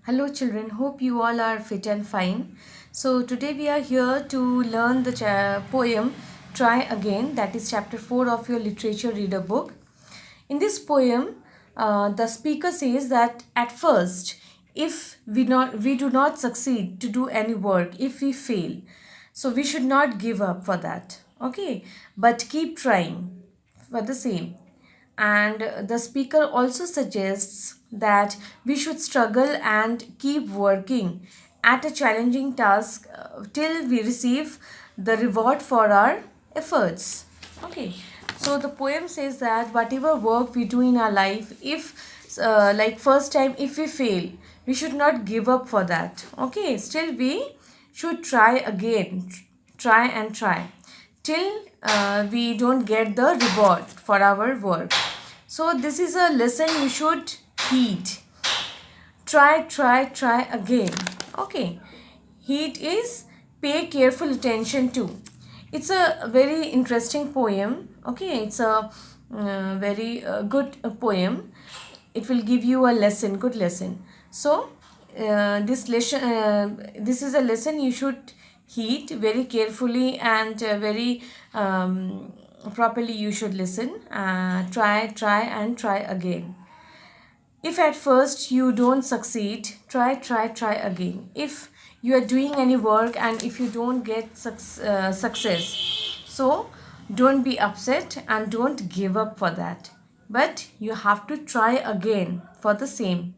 Hello children, hope you all are fit and fine. So today we are here to learn the poem Try Again, that is chapter 4 of your literature reader book. In this poem, the speaker says that at first, if we do not succeed to do any work, if we fail, so we should not give up for that. Okay, but keep trying for the same. And the speaker also suggests that we should struggle and keep working at a challenging task till we receive the reward for our efforts. Okay, so the poem says that whatever work we do in our life, if like first time if we fail, we should not give up for that. Okay, still we should try again, try and try till we don't get the reward for our work. So this is a lesson you should heed. Try again. Okay. Heed is pay careful attention to. It's a very interesting poem. Okay, it's a very good poem. It will give you a lesson, good lesson. So this is a lesson you should heed very carefully and very properly. You should listen. Try and try again. If at first you don't succeed, try again. If you are doing any work and if you don't get success, so don't be upset and don't give up for that. But you have to try again for the same.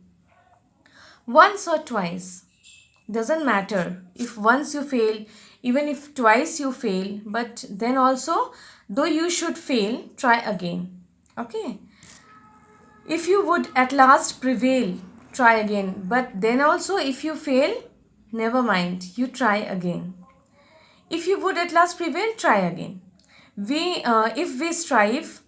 Once or twice, doesn't matter. If once you fail, even if twice you fail, but then also, though you should fail, try again. Okay. If you would at last prevail, try again. But then also, if you fail, never mind, you try again. If you would at last prevail, try again. If we strive,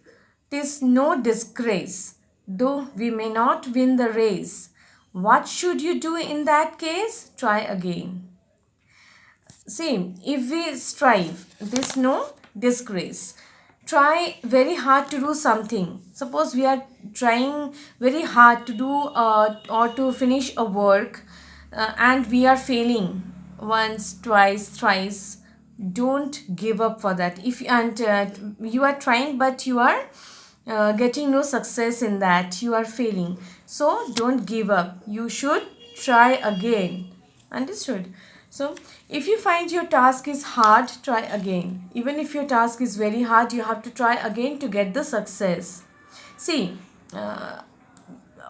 'tis no disgrace, though we may not win the race. What should you do in that case? Try again. Same, if we strive, this no disgrace. Try very hard to do something. Suppose we are trying very hard to do or to finish a work and we are failing once, twice, thrice. Don't give up for that. If you are trying but you are getting no success in that, you are failing. So don't give up. You should try again. Understood? So if you find your task is hard, try again. Even if your task is very hard, you have to try again to get the success. See,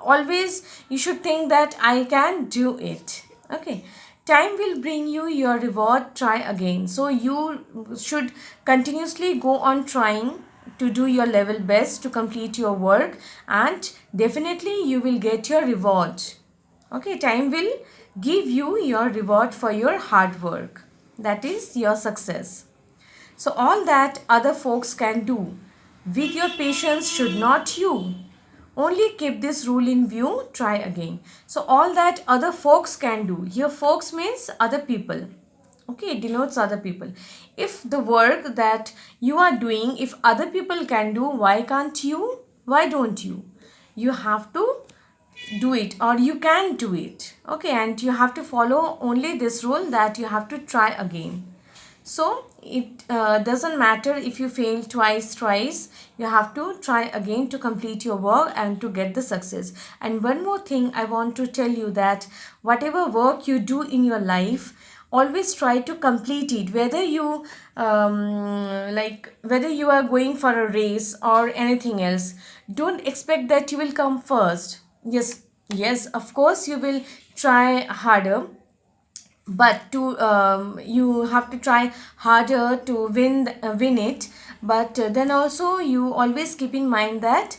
always you should think that I can do it. Okay. Time will bring you your reward. Try again. So you should continuously go on trying to do your level best to complete your work, and definitely you will get your reward. Okay, time will give you your reward for your hard work. That is your success. So all that other folks can do with your patience should not you. Only keep this rule in view, try again. So all that other folks can do. Here folks means other people. Okay, it denotes other people. If the work that you are doing, if other people can do, why can't you? Why don't you? You have to do it, or you can do it. Okay, and you have to follow only this rule that you have to try again. So it doesn't matter if you fail twice, you have to try again to complete your work and to get the success. And one more thing I want to tell you, that whatever work you do in your life, always try to complete it, whether you whether you are going for a race or anything else. Don't expect that you will come first. Yes, of course you will try harder, but to you have to try harder to win it. But then also you always keep in mind that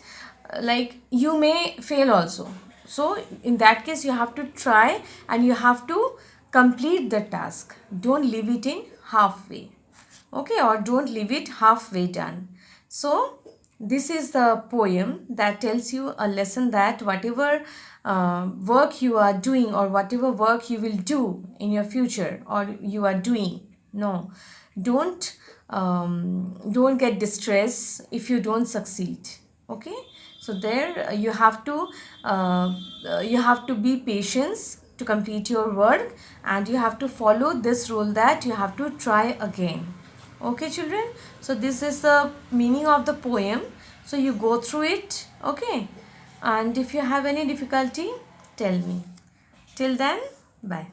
you may fail also. So in that case you have to try and you have to complete the task. Don't leave it in halfway. Okay, or don't leave it halfway done. So this is the poem that tells you a lesson, that whatever work you are doing or whatever work you will do in your future or you are doing, no, don't get distressed if you don't succeed. Okay, so there you have to be patient to complete your work, and you have to follow this rule that you have to try again. Okay children, so this is the meaning of the poem, so you go through it. Okay, and if you have any difficulty, tell me. Till then, bye.